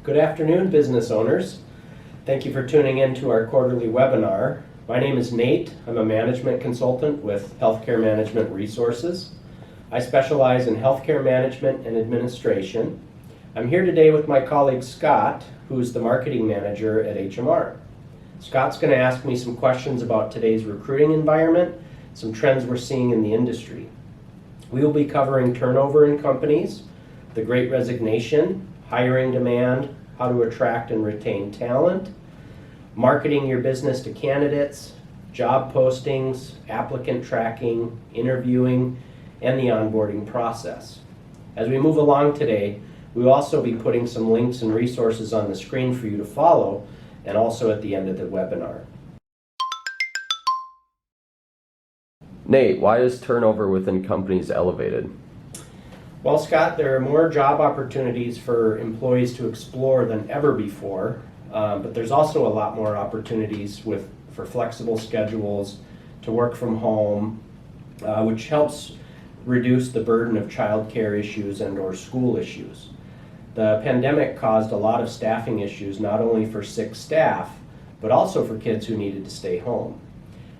Good afternoon, business owners. Thank you for tuning in to our quarterly webinar. My name is Nate. I'm a management consultant with Healthcare Management Resources. I specialize in healthcare management and administration. I'm here today with my colleague Scott, who's the marketing manager at HMR. Scott's going to ask me some questions about today's recruiting environment, some trends we're seeing in the industry. We will be covering turnover in companies, the Great Resignation, hiring demand, how to attract and retain talent, marketing your business to candidates, job postings, applicant tracking, interviewing, and the onboarding process. As we move along today, we will also be putting some links and resources on the screen for you to follow, and also at the end of the webinar. Nate, why is turnover within companies elevated? Well, Scott, there are more job opportunities for employees to explore than ever before, but there's also a lot more opportunities for flexible schedules, to work from home, which helps reduce the burden of childcare issues and/or school issues. The pandemic caused a lot of staffing issues, not only for sick staff, but also for kids who needed to stay home.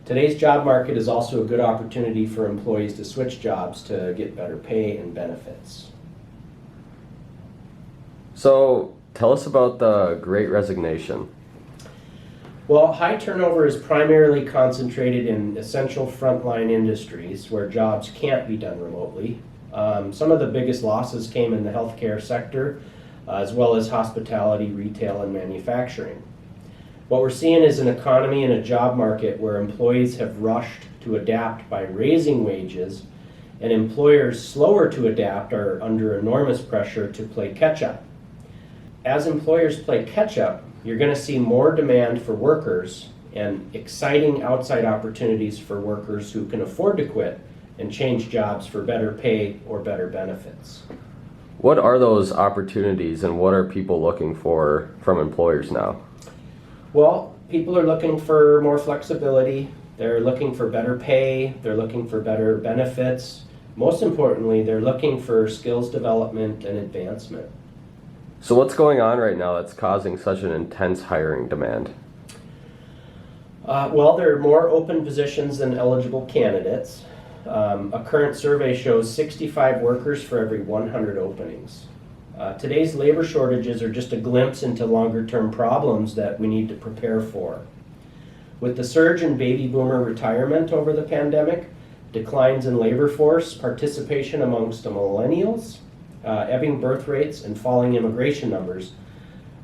Today's job market is also a good opportunity for employees to switch jobs to get better pay and benefits. So, tell us about the Great Resignation. Well, high turnover is primarily concentrated in essential frontline industries where jobs can't be done remotely. Some of the biggest losses came in the healthcare sector, as well as hospitality, retail, and manufacturing. What we're seeing is an economy and a job market where employees have rushed to adapt by raising wages, and employers slower to adapt are under enormous pressure to play catch-up. As employers play catch-up, you're going to see more demand for workers and exciting outside opportunities for workers who can afford to quit and change jobs for better pay or better benefits. What are those opportunities and what are people looking for from employers now? Well, people are looking for more flexibility, they're looking for better pay, they're looking for better benefits. Most importantly, they're looking for skills development and advancement. So what's going on right now that's causing such an intense hiring demand? Well, there are more open positions than eligible candidates. A current survey shows 65 workers for every 100 openings. Today's labor shortages are just a glimpse into longer-term problems that we need to prepare for. With the surge in baby boomer retirement over the pandemic, declines in labor force participation amongst the millennials, ebbing birth rates, and falling immigration numbers,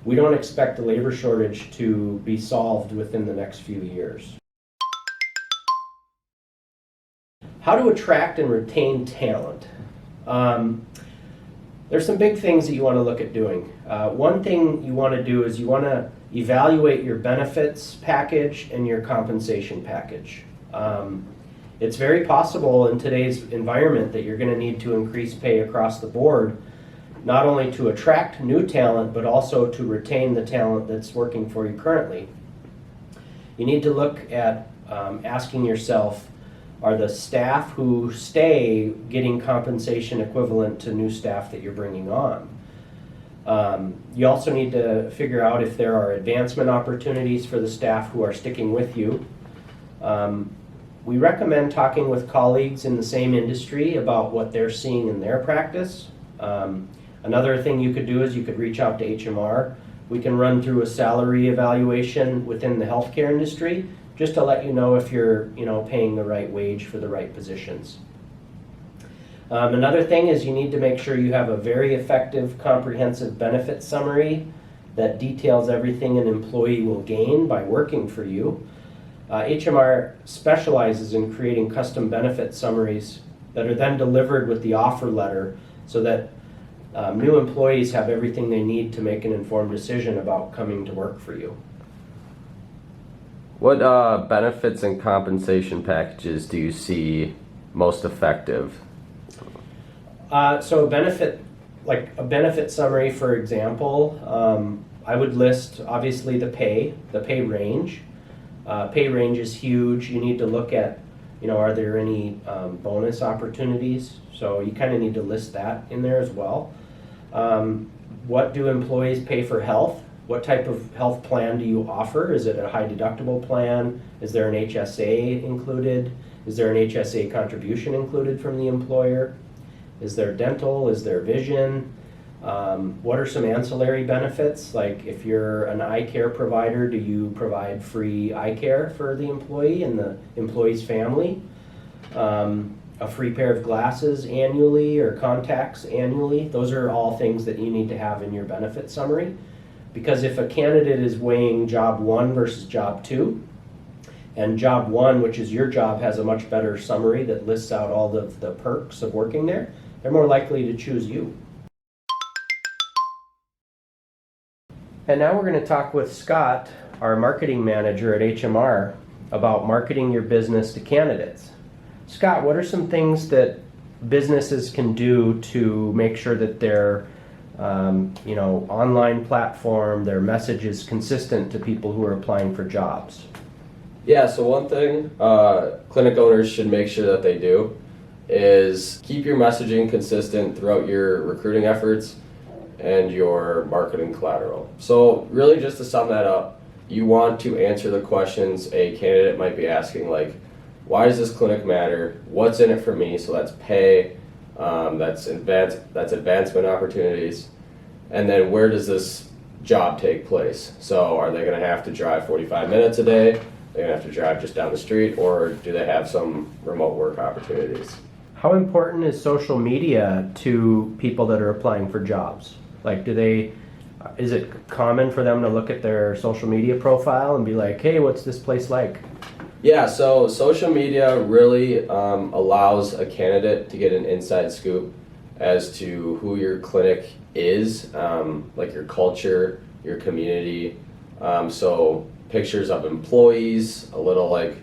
we don't expect the labor shortage to be solved within the next few years. How to attract and retain talent. There's some big things that you want to look at doing. One thing you want to do is you want to evaluate your benefits package and your compensation package. It's very possible in today's environment that you're going to need to increase pay across the board, not only to attract new talent, but also to retain the talent that's working for you currently. You need to look at asking yourself, are the staff who stay getting compensation equivalent to new staff that you're bringing on? You also need to figure out if there are advancement opportunities for the staff who are sticking with you. We recommend talking with colleagues in the same industry about what they're seeing in their practice. Another thing you could do is you could reach out to HMR. We can run through a salary evaluation within the healthcare industry just to let you know if you're paying the right wage for the right positions. Another thing is you need to make sure you have a very effective comprehensive benefit summary that details everything an employee will gain by working for you. HMR specializes in creating custom benefit summaries that are then delivered with the offer letter so that new employees have everything they need to make an informed decision about coming to work for you. What benefits and compensation packages do you see most effective? So a benefit summary, for example, I would list obviously the pay range. Pay range is huge. You need to look at, are there any bonus opportunities? So you kind of need to list that in there as well. what do employees pay for health? What type of health plan do you offer? Is it a high deductible plan? Is there an HSA included? Is there an HSA contribution included from the employer? Is there dental? Is there vision? What are some ancillary benefits? Like if you're an eye care provider, do you provide free eye care for the employee and the employee's family? A free pair of glasses annually or contacts annually? Those are all things that you need to have in your benefit summary. Because if a candidate is weighing job 1 versus job 2, and job 1, which is your job, has a much better summary that lists out all the perks of working there, they're more likely to choose you. And now we're going to talk with Scott, our marketing manager at HMR, about marketing your business to candidates. Scott, what are some things that businesses can do to make sure that their online platform, their message is consistent to people who are applying for jobs? Yeah, so one thing clinic owners should make sure that they do is keep your messaging consistent throughout your recruiting efforts and your marketing collateral. So really just to sum that up, you want to answer the questions a candidate might be asking, like, why does this clinic matter? What's in it for me? So that's pay, that's advancement opportunities, and then where does this job take place? So are they going to have to drive 45 minutes a day? They're going to have to drive just down the street, or do they have some remote work opportunities? How important is social media to people that are applying for jobs? Like, is it common for them to look at their social media profile and be like, hey, what's this place like? Yeah, so social media really allows a candidate to get an inside scoop as to who your clinic is, like your culture, your community. So pictures of employees, a little like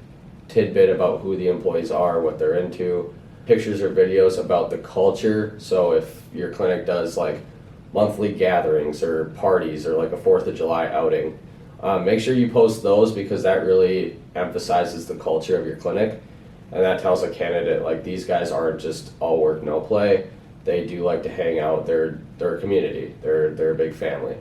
tidbit about who the employees are, what they're into, pictures or videos about the culture. So if your clinic does like monthly gatherings or parties or like a 4th of July outing, make sure you post those because that really emphasizes the culture of your clinic, and that tells a candidate like these guys aren't just all work no play. They do like to hang out. They're a community. They're a big family.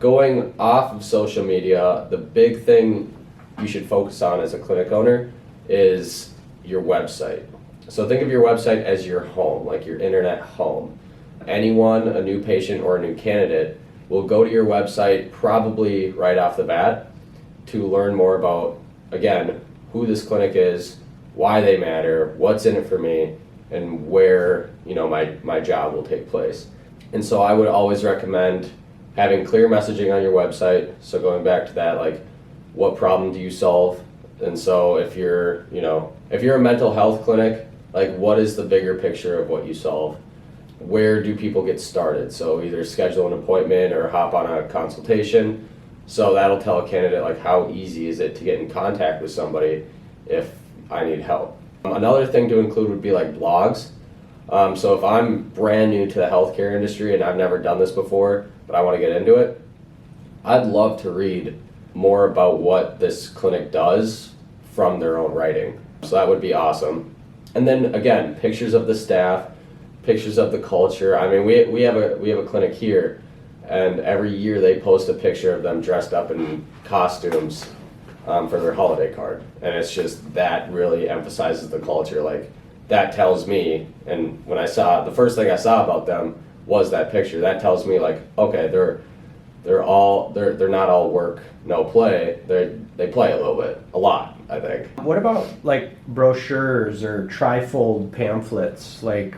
Going off of social media, the big thing you should focus on as a clinic owner is your website. So think of your website as your home, like your internet home. Anyone, a new patient or a new candidate, will go to your website probably right off the bat to learn more about, again, who this clinic is, why they matter, what's in it for me, and where my job will take place. And so I would always recommend having clear messaging on your website. So going back to that, like, what problem do you solve? And so if you're a mental health clinic, like, what is the bigger picture of what you solve? Where do people get started? So either schedule an appointment or hop on a consultation. So that'll tell a candidate like how easy is it to get in contact with somebody if I need help. Another thing to include would be like blogs. So if I'm brand new to the healthcare industry and I've never done this before, but I want to get into it, I'd love to read more about what this clinic does from their own writing. So that would be awesome. And then again, pictures of the staff, pictures of the culture. I mean, we have a clinic here, and every year they post a picture of them dressed up in costumes for their holiday card, and it's just that really emphasizes the culture. Like, that tells me, and when the first thing I saw about them was that picture. That tells me like, okay, they're not all work no play. They play a lot, I think. What about like brochures or trifold pamphlets? Like,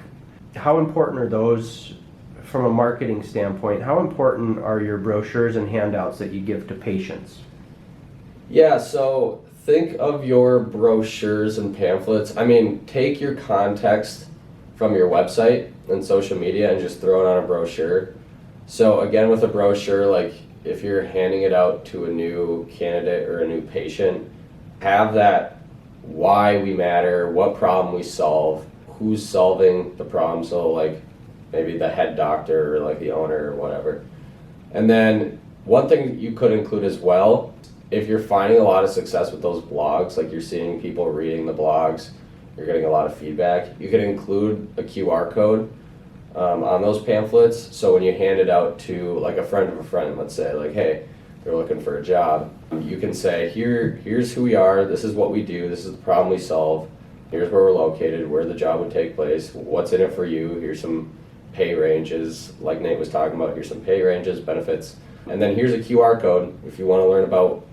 how important are those from a marketing standpoint? How important are your brochures and handouts that you give to patients? Yeah, so think of your brochures and pamphlets. I mean, take your context from your website and social media and just throw it on a brochure. So again, with a brochure, like if you're handing it out to a new candidate or a new patient, have that why we matter, what problem we solve, who's solving the problem. So like maybe the head doctor or like the owner or whatever. And then one thing you could include as well, if you're finding a lot of success with those blogs, like you're seeing people reading the blogs, you're getting a lot of feedback, you could include a QR code on those pamphlets. So when you hand it out to like a friend of a friend, let's say like, hey, they're looking for a job, you can say, here's who we are, this is what we do, this is the problem we solve, here's where we're located, where the job would take place, what's in it for you, here's some pay ranges, like Nate was talking about, here's some pay ranges, benefits, and then here's a QR code if you want to learn about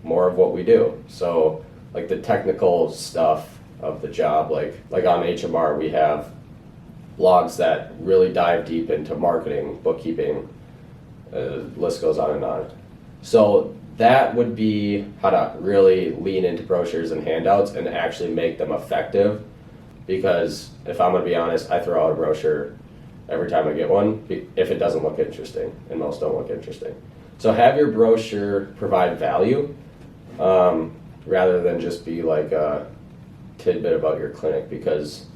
more of what we do. So like the technical stuff of the job, like on HMR we have blogs that really dive deep into marketing, bookkeeping, list goes on and on. So that would be how to really lean into brochures and handouts and actually make them effective. Because if I'm going to be honest, I throw out a brochure every time I get one if it doesn't look interesting, and most don't look interesting. So have your brochure provide value rather than just be like a tidbit about your clinic, because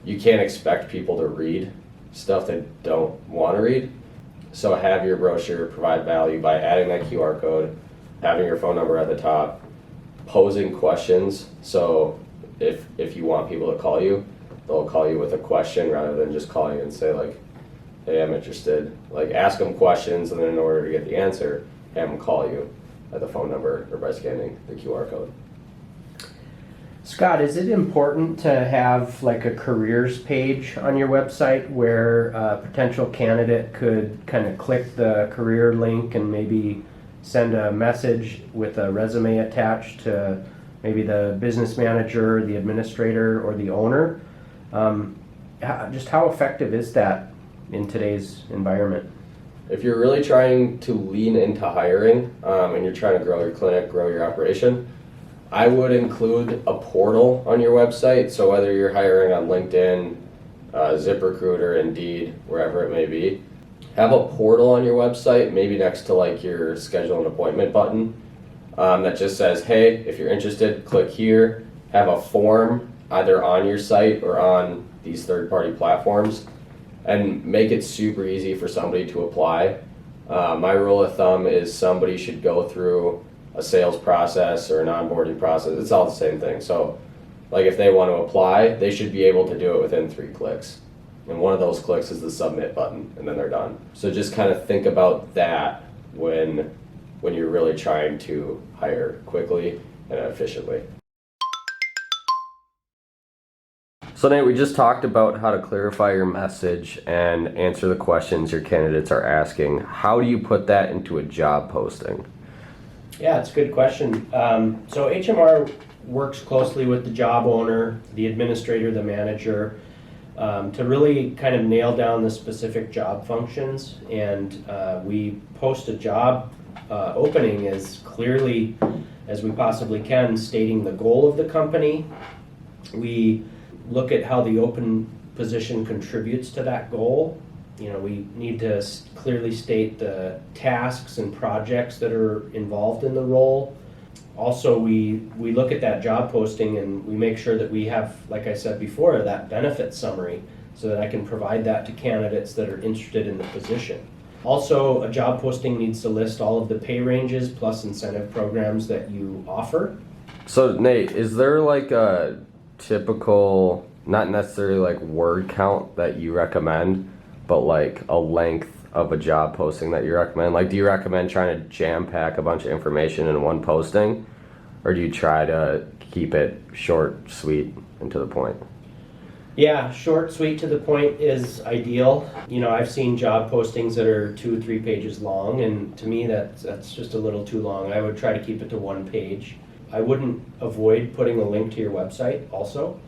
you can't expect people to read stuff they don't want to read. So have your brochure provide value by adding that QR code, having your phone number at the top, posing questions. So if you want people to call you, they'll call you with a question rather than just calling you and say like, hey, I'm interested. Like ask them questions, and then in order to get the answer, have them call you at the phone number or by scanning the QR code. Scott, is it important to have like a careers page on your website where a potential candidate could kind of click the career link and maybe send a message with a resume attached to maybe the business manager, the administrator, or the owner? Just how effective is that in today's environment? If you're really trying to lean into hiring and you're trying to grow your clinic, grow your operation, I would include a portal on your website. So whether you're hiring on LinkedIn, ZipRecruiter, Indeed, wherever it may be, have a portal on your website, maybe next to like your schedule an appointment button that just says, hey, if you're interested, click here. Have a form either on your site or on these third-party platforms, and make it super easy for somebody to apply. My rule of thumb is somebody should go through a sales process or an onboarding process. It's all the same thing. So like if they want to apply, they should be able to do it within 3 clicks. And one of those clicks is the submit button, and then they're done. So just kind of think about that when you're really trying to hire quickly and efficiently. So Nate, we just talked about how to clarify your message and answer the questions your candidates are asking. How do you put that into a job posting? Yeah, it's a good question. So HMR works closely with the job owner, the administrator, the manager, to really kind of nail down the specific job functions. And we post a job opening as clearly as we possibly can, stating the goal of the company. We look at how the open position contributes to that goal. You know, we need to clearly state the tasks and projects that are involved in the role. Also, we look at that job posting and we make sure that we have, like I said before, that benefit summary so that I can provide that to candidates that are interested in the position. Also, a job posting needs to list all of the pay ranges plus incentive programs that you offer. So Nate, is there like a typical, not necessarily like word count that you recommend, but like a length of a job posting that you recommend? Like, do you recommend trying to jam pack a bunch of information in one posting, or do you try to keep it short, sweet, and to the point? Yeah, short, sweet, to the point is ideal. You know, I've seen job postings that are 2 or 3 pages long, and to me that's just a little too long. I would try to keep it to 1 page. I wouldn't avoid putting a link to your website also,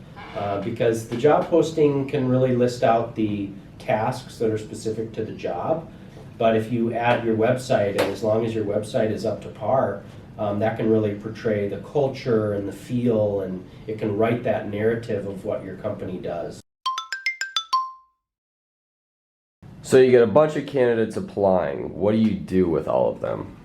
because the job posting can really list out the tasks that are specific to the job. But if you add your website, and as long as your website is up to par, that can really portray the culture and the feel, and it can write that narrative of what your company does. So you get a bunch of candidates applying. What do you do with all of them?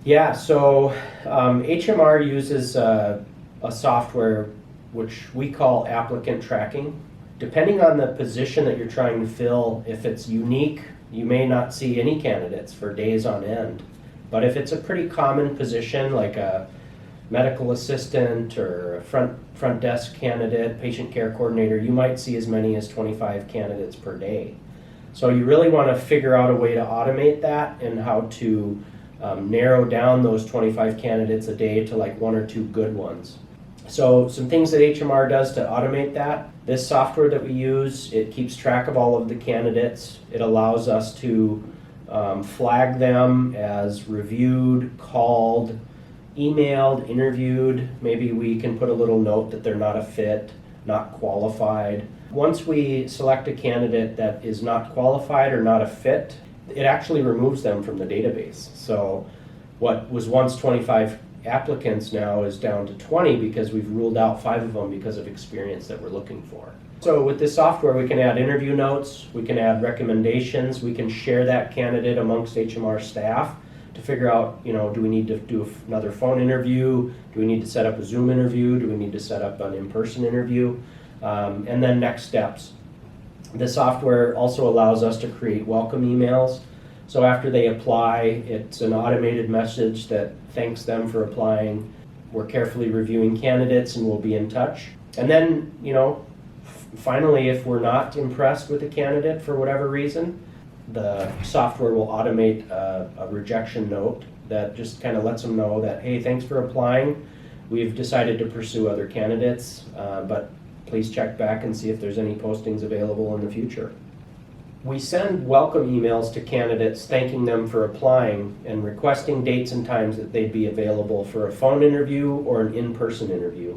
Yeah, so HMR uses a software which we call applicant tracking. Depending on the position that you're trying to fill, if it's unique, you may not see any candidates for days on end. But if it's a pretty common position, like a medical assistant or a front desk candidate, patient care coordinator, you might see as many as 25 candidates per day. So you really want to figure out a way to automate that and how to narrow down those 25 candidates a day to like 1 or 2 good ones. So some things that HMR does to automate that: this software that we use, it keeps track of all of the candidates. It allows us to flag them as reviewed, called, emailed, interviewed. Maybe we can put a little note that they're not a fit, not qualified. Once we select a candidate that is not qualified or not a fit, it actually removes them from the database. So what was once 25 applicants now is down to 20 because we've ruled out 5 of them because of experience that we're looking for. So with this software, we can add interview notes, we can add recommendations, we can share that candidate amongst HMR staff to figure out, do we need to do another phone interview? Do we need to set up a Zoom interview? Do we need to set up an in-person interview? And then next steps. The software also allows us to create welcome emails. So after they apply, it's an automated message that thanks them for applying. We're carefully reviewing candidates and we'll be in touch. And then, finally, if we're not impressed with a candidate for whatever reason, the software will automate a rejection note that just kind of lets them know that, hey, thanks for applying. We've decided to pursue other candidates, but please check back and see if there's any postings available in the future. We send welcome emails to candidates thanking them for applying and requesting dates and times that they'd be available for a phone interview or an in-person interview.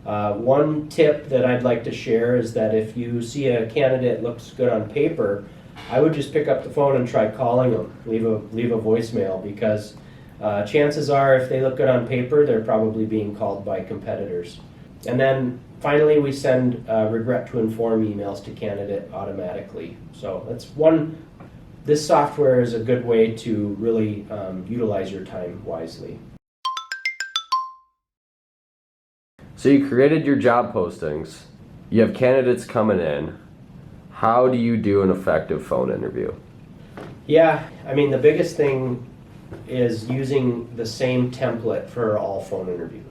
One tip that I'd like to share is that if you see a candidate looks good on paper, I would just pick up the phone and try calling them, leave a voicemail, because chances are if they look good on paper, they're probably being called by competitors. And then finally, we send regret to inform emails to candidate automatically. So that's one. This software is a good way to really utilize your time wisely. So you created your job postings. You have candidates coming in. How do you do an effective phone interview? Yeah, the biggest thing is using the same template for all phone interviews.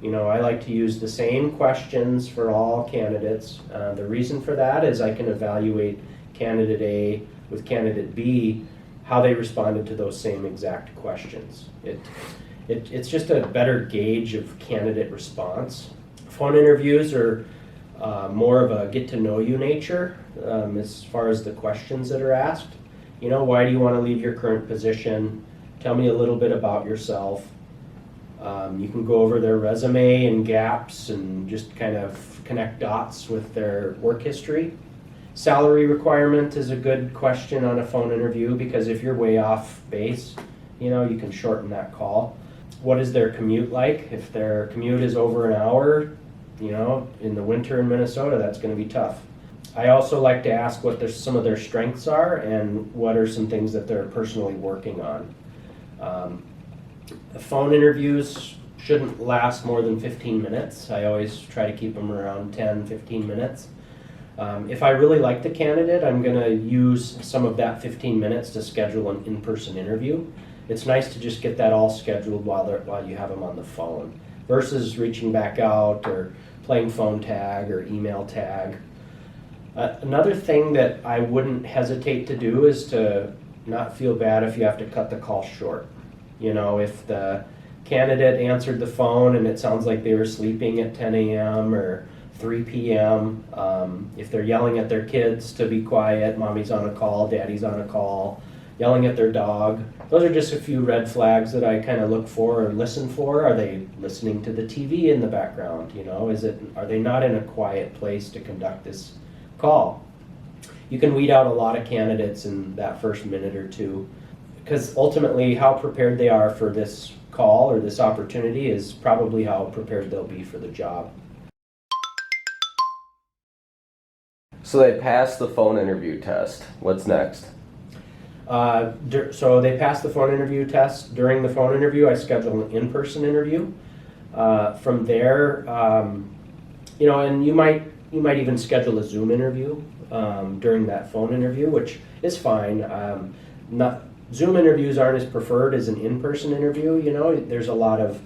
I like to use the same questions for all candidates. The reason for that is I can evaluate candidate A with candidate B, how they responded to those same exact questions. It's just a better gauge of candidate response. Phone interviews are more of a get-to-know-you nature as far as the questions that are asked. Why do you want to leave your current position? Tell me a little bit about yourself. You can go over their resume and gaps and just kind of connect dots with their work history. Salary requirement is a good question on a phone interview because if you're way off base, you can shorten that call. What is their commute like? If their commute is over an hour, in the winter in Minnesota, that's going to be tough. I also like to ask what some of their strengths are and what are some things that they're personally working on. The phone interviews shouldn't last more than 15 minutes. I always try to keep them around 10, 15 minutes. If I really like the candidate, I'm going to use some of that 15 minutes to schedule an in-person interview. It's nice to just get that all scheduled while you have them on the phone versus reaching back out or playing phone tag or email tag. Another thing that I wouldn't hesitate to do is to not feel bad if you have to cut the call short. If the candidate answered the phone and it sounds like they were sleeping at 10 a.m. or 3 p.m., if they're yelling at their kids to be quiet, mommy's on a call, daddy's on a call, yelling at their dog, those are just a few red flags that I kind of look for or listen for. Are they listening to the TV in the background? Are they not in a quiet place to conduct this call? You can weed out a lot of candidates in that first minute or two, because ultimately how prepared they are for this call or this opportunity is probably how prepared they'll be for the job. So they passed the phone interview test. What's next? So they passed the phone interview test. During the phone interview, I schedule an in-person interview. From there, and you might even schedule a Zoom interview during that phone interview, which is fine. Zoom interviews aren't as preferred as an in-person interview. There's a lot of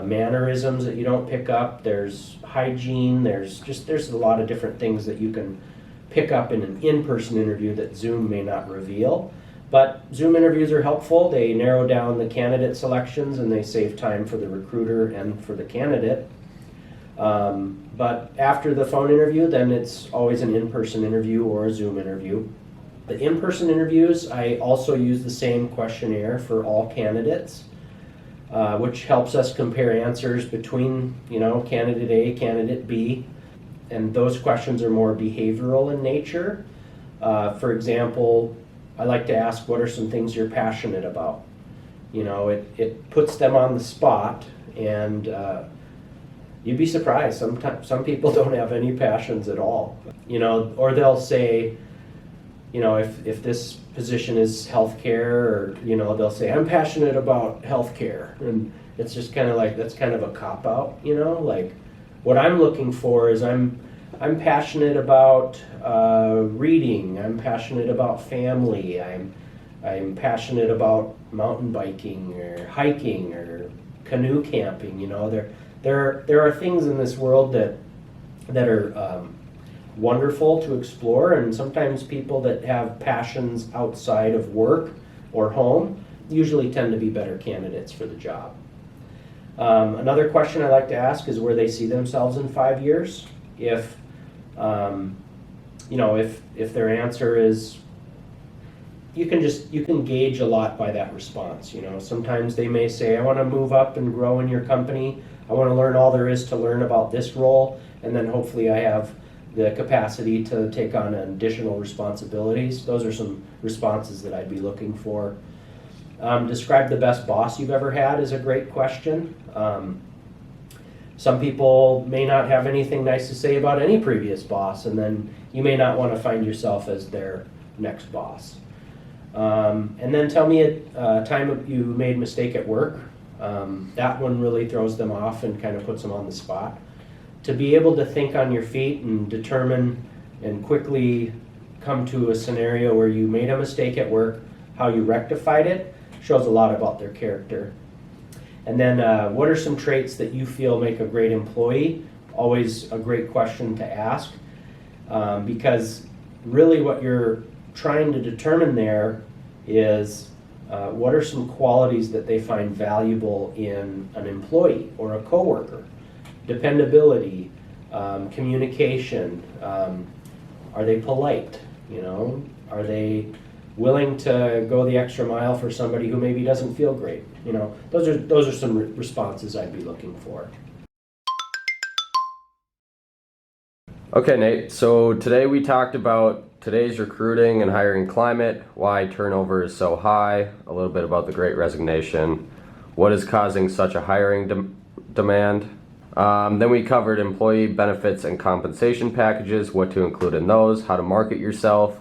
mannerisms that you don't pick up. There's hygiene. There's a lot of different things that you can pick up in an in-person interview that Zoom may not reveal. But Zoom interviews are helpful. They narrow down the candidate selections and they save time for the recruiter and for the candidate. But after the phone interview, then it's always an in-person interview or a Zoom interview. The in-person interviews, I also use the same questionnaire for all candidates, which helps us compare answers between, candidate A, candidate B, and those questions are more behavioral in nature. For example, I like to ask, what are some things you're passionate about? It puts them on the spot, and you'd be surprised. Sometimes some people don't have any passions at all. Or they'll say, if this position is healthcare, or they'll say, I'm passionate about healthcare, and it's just kind of like, that's kind of a cop out. Like what I'm looking for is I'm passionate about reading. I'm passionate about family. I'm passionate about mountain biking or hiking or canoe camping. There are things in this world that are wonderful to explore, and sometimes people that have passions outside of work or home usually tend to be better candidates for the job. Another question I like to ask is where they see themselves in 5 years. If their answer is, you can gauge a lot by that response. Sometimes they may say, I want to move up and grow in your company. I want to learn all there is to learn about this role, and then hopefully I have the capacity to take on additional responsibilities. Those are some responses that I'd be looking for. Describe the best boss you've ever had is a great question. Some people may not have anything nice to say about any previous boss, and then you may not want to find yourself as their next boss. And then tell me a time you made a mistake at work. That one really throws them off and kind of puts them on the spot. To be able to think on your feet and determine and quickly come to a scenario where you made a mistake at work, how you rectified it, shows a lot about their character. And then what are some traits that you feel make a great employee? Always a great question to ask, because really what you're trying to determine there is what are some qualities that they find valuable in an employee or a coworker. Dependability, communication, are they polite? Are they willing to go the extra mile for somebody who maybe doesn't feel great? Those are some responses I'd be looking for. Okay, Nate, so today we talked about today's recruiting and hiring climate, why turnover is so high, a little bit about the Great Resignation, what is causing such a hiring demand. Then we covered employee benefits and compensation packages, what to include in those, how to market yourself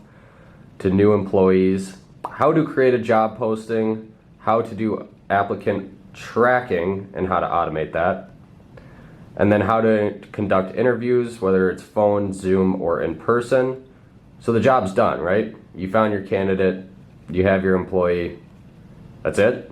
to new employees, how to create a job posting, how to do applicant tracking and how to automate that, and then how to conduct interviews, whether it's phone, Zoom, or in person. So the job's done, right? You found your candidate, you have your employee, that's it?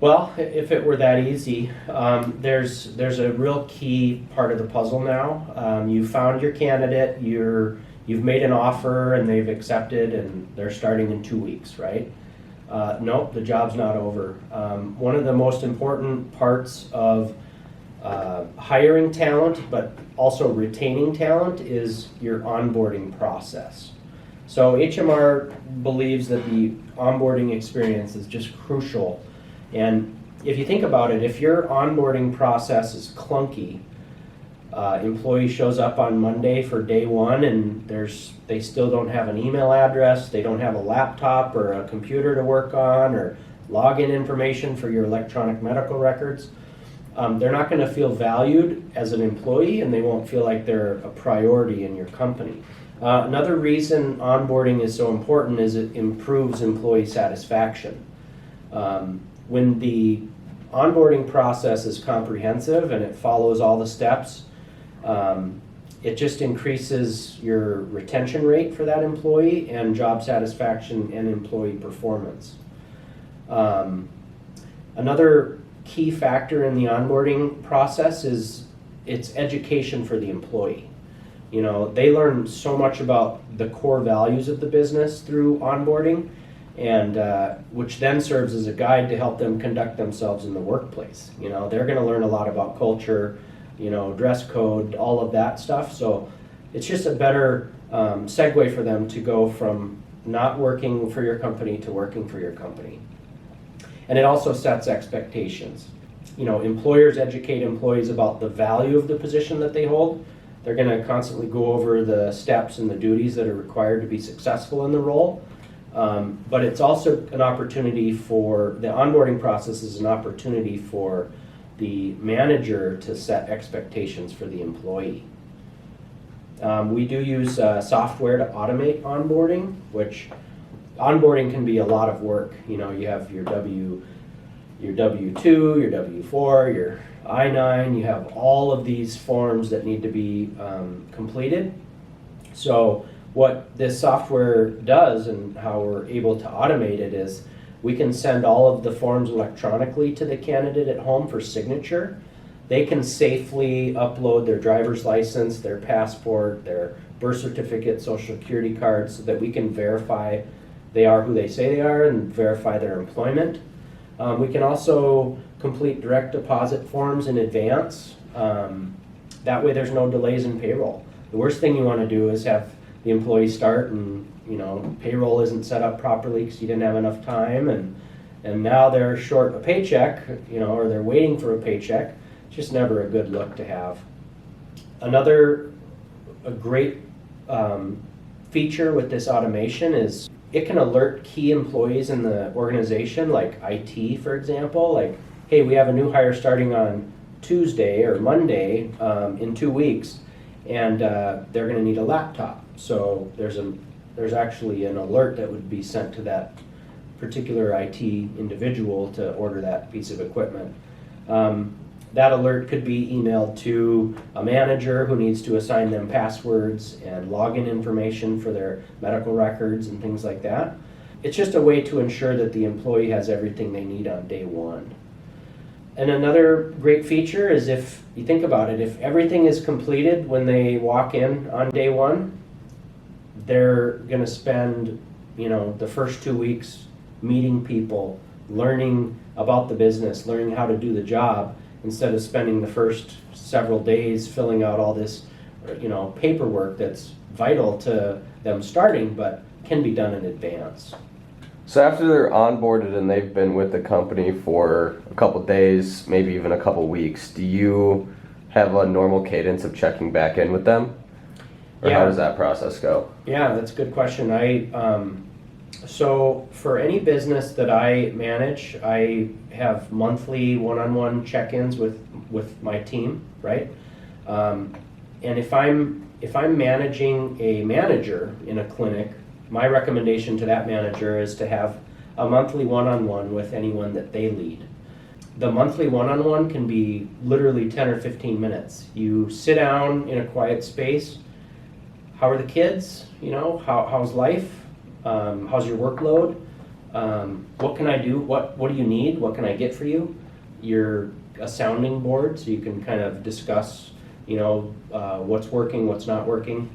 Well, if it were that easy, there's a real key part of the puzzle now. You found your candidate, you've made an offer and they've accepted and they're starting in 2 weeks, right? Nope, the job's not over. One of the most important parts of hiring talent, but also retaining talent, is your onboarding process. So HMR believes that the onboarding experience is just crucial. And if you think about it, if your onboarding process is clunky, employee shows up on Monday for day one and they still don't have an email address, they don't have a laptop or a computer to work on, or login information for your electronic medical records, they're not going to feel valued as an employee, and they won't feel like they're a priority in your company. Another reason onboarding is so important is it improves employee satisfaction. When the onboarding process is comprehensive and it follows all the steps, it just increases your retention rate for that employee and job satisfaction and employee performance. Another key factor in the onboarding process is it's education for the employee. You know, they learn so much about the core values of the business through onboarding, and which then serves as a guide to help them conduct themselves in the workplace. You know, they're going to learn a lot about culture, you know, dress code, all of that stuff. So it's just a better segue for them to go from not working for your company to working for your company. And it also sets expectations. You know, employers educate employees about the value of the position that they hold. They're going to constantly go over the steps and the duties that are required to be successful in the role. But it's also an opportunity for, the onboarding process is an opportunity for the manager to set expectations for the employee. We do use software to automate onboarding, which onboarding can be a lot of work. You know, you have your W2, your W4, your I-9, you have all of these forms that need to be completed. So what this software does and how we're able to automate it is we can send all of the forms electronically to the candidate at home for signature. They can safely upload their driver's license, their passport, their birth certificate, social security card, so that we can verify they are who they say they are and verify their employment. We can also complete direct deposit forms in advance. That way there's no delays in payroll. The worst thing you want to do is have the employee start and, you know, payroll isn't set up properly because you didn't have enough time, and now they're short a paycheck, you know, or they're waiting for a paycheck. It's just never a good look to have. Another great feature with this automation is it can alert key employees in the organization, like IT, for example, like, hey, we have a new hire starting on Tuesday or Monday in 2 weeks, and they're going to need a laptop. So there's actually an alert that would be sent to that particular IT individual to order that piece of equipment. That alert could be emailed to a manager who needs to assign them passwords and login information for their medical records and things like that. It's just a way to ensure that the employee has everything they need on day one. And another great feature is, if you think about it, if everything is completed when they walk in on day one, they're going to spend, you know, the first 2 weeks meeting people, learning about the business, learning how to do the job, instead of spending the first several days filling out all this, you know, paperwork that's vital to them starting, but can be done in advance. So after they're onboarded and they've been with the company for a couple days, maybe even a couple weeks, do you have a normal cadence of checking back in with them? Or how does that process go? Yeah, that's a good question. So for any business that I manage, I have monthly one-on-one check-ins with my team, right? And if I'm managing a manager in a clinic, my recommendation to that manager is to have a monthly one-on-one with anyone that they lead. The monthly one-on-one can be literally 10 or 15 minutes. You sit down in a quiet space. How are the kids? You know, how's life? How's your workload? What can I do? What do you need? What can I get for you? You're a sounding board, so you can kind of discuss, you know, what's working, what's not working.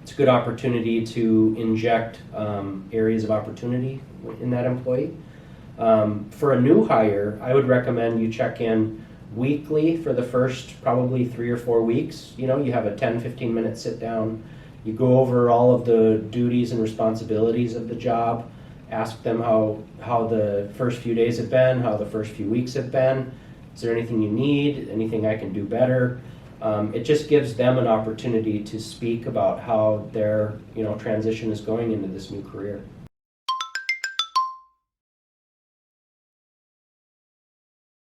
It's a good opportunity to inject areas of opportunity in that employee. For a new hire, I would recommend you check in weekly for the first probably 3 or 4 weeks. You know, you have a 10-15 minute sit down. You go over all of the duties and responsibilities of the job, ask them how the first few days have been, how the first few weeks have been. Is there anything you need? Anything I can do better? It just gives them an opportunity to speak about how their, you know, transition is going into this new career.